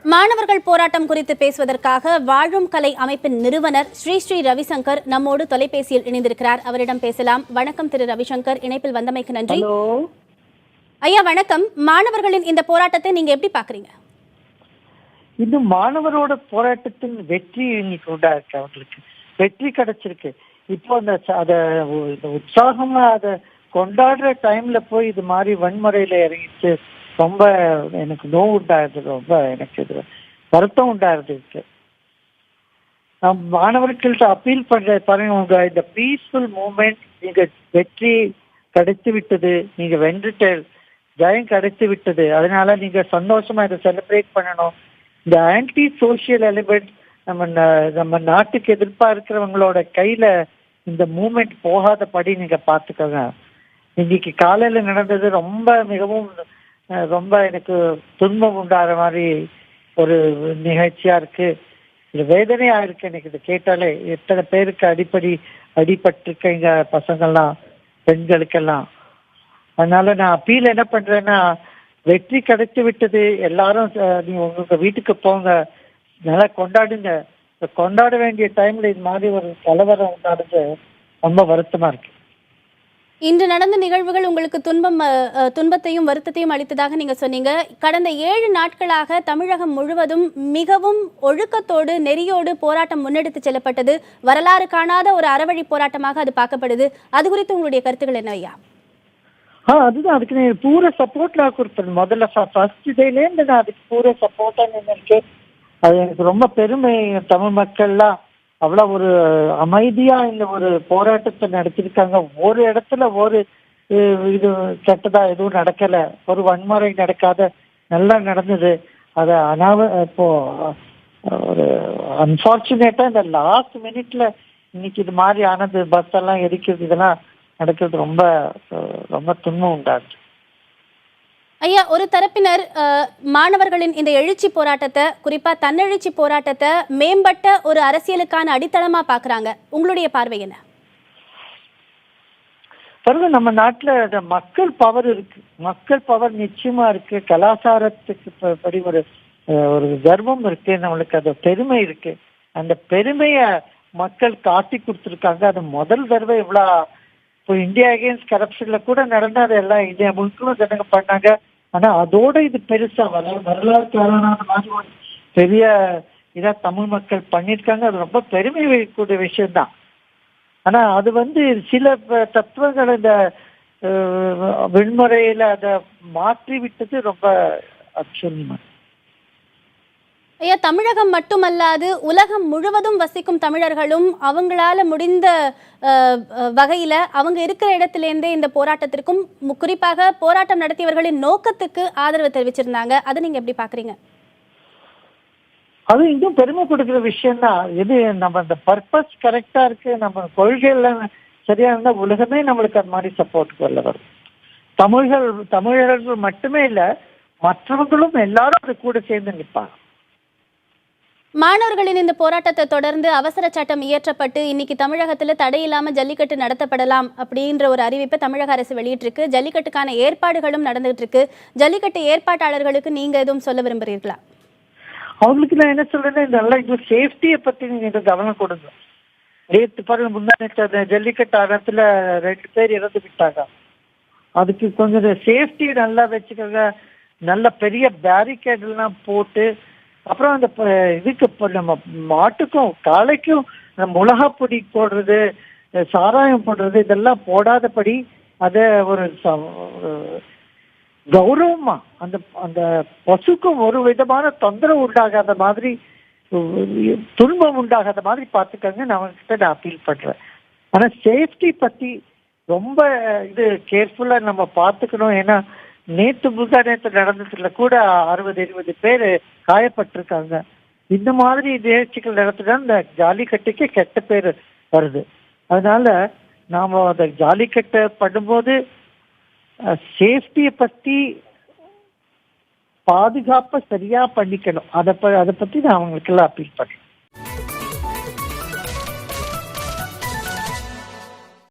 மாணவர்கள் போராட்டம் குறித்து பேசுவதற்காக வாழும் கலை அமைப்பின் நிறுவனர் ஸ்ரீ ஸ்ரீ ரவிசங்கர் நம்மோடு தொலைபேசியில் இணைந்திருக்கிறார். அவரிடம் பேசலாம். வணக்கம் திரு ரவிசங்கர், இணைப்பில் வந்தமைக்கு நன்றி. ஐயா வணக்கம். மாணவர்களின் இந்த போராட்டத்தை நீங்க எப்படி பாக்குறீங்க? இது மாணவரோட போராட்டத்தின் வெற்றி இன்னைக்கு உண்டாயிருக்கு. அவங்களுக்கு வெற்றி கிடைச்சிருக்கு. இப்போ அத உற்சாகமா அதை கொண்டாடுற டைம்ல போய் இது மாதிரி வன்முறையில இறங்கிச்சு ரொம்ப எனக்கு நோவு உண்டாயிருது. ரொம்ப எனக்கு இது வருத்தம் உண்டாயிருது. நான் மாணவர்கள்ட்ட அப்பீல் பண்ற பாருங்க, உங்க இந்த பீஸ்ஃபுல் மூமெண்ட் நீங்க வெற்றி கிடைத்து விட்டது, நீங்க வென்றுட்டு ஜெயம் கிடைத்து விட்டது. அதனால நீங்க சந்தோஷமா இதை செலிப்ரேட் பண்ணணும். இந்த ஆன்டி சோசியல் எலிமெண்ட் நம்ம நாட்டுக்கு எதிர்ப்பா இருக்கிறவங்களோட கையில இந்த மூமெண்ட் போகாதபடி நீங்க பாத்துக்கோங்க. இன்னைக்கு காலையில நடந்தது மிகவும் ரொம்ப எனக்கு துன்பம் உண்டாகிற மாதிரி ஒரு நிகழ்ச்சியா இருக்கு. இது வேதனையா இருக்கு எனக்கு இது கேட்டாலே. எத்தனை பேருக்கு அடிபட்டிருக்க இங்க பசங்கள்லாம், பெண்களுக்கெல்லாம். அதனால நான் அப்பீல் என்ன பண்றேன்னா, வெற்றி கிடைத்து விட்டது, எல்லாரும் நீங்க உங்க வீட்டுக்கு போங்க, நல்லா கொண்டாடுங்க. கொண்டாட வேண்டிய டைம்ல இது மாதிரி ஒரு கலவரம் உண்டாடுறது ரொம்ப வருத்தமா இருக்கு. இன்று நடந்த நிகழ்வுகள் உங்களுக்கு துன்பத்தையும் வருத்தத்தையும் அளித்ததாக நீங்க சொன்னீங்க. கடந்த 7 நாட்களாக தமிழகம் முழுவதும் மிகவும் ஒழுக்கத்தோடு நெறியோடு போராட்டம் முன்னெடுத்து செல்லப்பட்டது. வரலாறு காணாத ஒரு அறவழி போராட்டமாக அது பார்க்கப்படுது. அது குறித்து உங்களுடைய கருத்துக்கள் என்ன ஐயா? அதுதான், அதுக்கு நான் பூரா சப்போர்ட் நான் கொடுப்பேன். முதல்ல ஃபர்ஸ்ட் டேலேருந்து நான் அதுக்கு பூரா சப்போர்ட்டா நின்றுருக்கேன். அது எனக்கு ரொம்ப பெருமை. தமிழ் மக்கள்லாம் அவ்வளோ ஒரு அமைதியா இந்த ஒரு போராட்டத்தை நடத்திருக்காங்க. ஒரு இடத்துல ஒரு இது கெட்டதா எதுவும் நடக்கல, ஒரு வன்முறை நடக்காத நல்லா நடந்தது. அது இப்போ ஒரு அன்பார்ச்சுனேட்டா இந்த லாஸ்ட் மினிட்ல இன்னைக்கு இது மாதிரி ஆனது, பஸ் எல்லாம் எரிக்கிறது, இதெல்லாம் நடக்கிறது ரொம்ப ரொம்ப துன்பம் உண்டாச்சு. ஐயா, ஒரு தரப்பினர் மாணவர்களின் இந்த எழுச்சி போராட்டத்தை, குறிப்பா தன்னெழுச்சி போராட்டத்தை மேம்பட்ட ஒரு அரசியலுக்கான அடித்தளமா பாக்குறாங்க. உங்களுடைய பார்வை என்ன? நம்ம நாட்டுல மக்கள் பவர் இருக்கு. மக்கள் பவர் நிச்சயமா இருக்கு. கலாச்சாரத்துக்கு படி ஒரு கர்வம் இருக்கு. நம்மளுக்கு அது பெருமை இருக்கு. அந்த பெருமைய மக்கள் காட்டி கொடுத்துருக்காங்க. அது முதல் தடவை இவ்வளவு இப்போ இந்தியா அகேன்ஸ்ட் கரப்ஷன்ல கூட நடந்தா அது எல்லாம் இந்தியா முழுக்க ஜனங்க பண்ணாங்க. ஆனா அதோட இது பெருசா வரலாறு காரணமான மாதிரி ஒரு பெரிய இதா தமிழ் மக்கள் பண்ணிருக்காங்க. அது ரொம்ப பெருமை கூடிய விஷயம்தான். ஆனா அது சில தத்துவங்கள் இந்த விண்முறையில அதை மாற்றி விட்டது ரொம்ப ஆச்சரியமா. ஐயா, தமிழகம் மட்டுமல்லாது உலகம் முழுவதும் வசிக்கும் தமிழர்களும் அவங்களால முடிந்த வகையில அவங்க இருக்கிற இடத்திலேருந்தே இந்த போராட்டத்திற்கும் குறிப்பாக போராட்டம் நடத்தியவர்களின் நோக்கத்துக்கு ஆதரவு தெரிவிச்சிருந்தாங்க. அதை நீங்க எப்படி பாக்குறீங்க? அது இன்னும் பெருமை கொடுக்கிற விஷயம் தான். இது நம்ம இந்த பர்பஸ் கரெக்டா இருக்கு, நம்ம கொள்கைகள் சரியா இருந்தா உலகமே நம்மளுக்கு அது மாதிரி சப்போர்ட் கொள்ள வரும். தமிழர்கள் மட்டுமே இல்ல, மற்றவர்களும் எல்லாரும் அது கூட சேர்ந்து நிற்பாங்க. மாணவர்களின் இந்த போராட்டத்தை தொடர்ந்து அவசர சட்டம் இயற்றப்பட்டு இன்னைக்கு தமிழகத்துல தடையில்லாம ஜல்லிக்கட்டு நடத்தப்படலாம் அப்படின்ற ஒரு அறிவிப்பை தமிழக அரசு வெளியிட்டிருக்கு. ஜல்லிக்கட்டுக்கான ஏற்பாடுகளும் நடந்துட்டு இருக்கு. ஜல்லிக்கட்டு ஏற்பாட்டாளர்களுக்கு நீங்க எதுவும் சொல்ல விரும்புறீர்களா? அவங்களுக்கு நான் என்ன சொல்றேன்னா, நல்லா இந்த சேஃப்டியை பத்தி நீங்க கவனம் கொடுங்க. நேற்று பாருங்க, முன்னாடி ஜல்லிக்கட்டு ஆரம்பத்துல 2 பேர் இறந்து விட்டாங்க. அதுக்கு கொஞ்சம் சேஃப்டி நல்லா வச்சுக்கோங்க. நல்ல பெரிய பேரிகேட் எல்லாம் போட்டு, அப்புறம் அந்த இதுக்கு நம்ம மாட்டுக்கும் காளைக்கும் மிளகா பொடி போடுறது, சாராயம் போடுறது, இதெல்லாம் போடாதபடி அதை ஒரு கௌரவமா அந்த அந்த பசுக்கும் ஒரு விதமான தொந்தரவு உண்டாகாத மாதிரி, துன்பம் உண்டாகாத மாதிரி பார்த்துக்கங்க. நான் அவங்ககிட்ட அப்பீல் பண்றேன். ஆனா சேஃப்டி பத்தி ரொம்ப கேர்ஃபுல்லா நம்ம பார்த்துக்கணும். ஏன்னா நேற்று நடந்ததுல கூட 60-70 பேர் காயப்பட்டிருக்காங்க. இந்த மாதிரி நிகழ்ச்சிகள் நடத்துனா இந்த ஜல்லிக்கட்டுக்கு கெட்ட பேர் வருது. அதனால நாம அந்த ஜல்லிக்கட்டு பண்ணும்போது சேஃப்டியை பத்தி பாதுகாப்பை சரியா பண்ணிக்கணும். அதை பத்தி நான் அவங்களுக்கு எல்லாம் அப்பீல் பண்றேன்.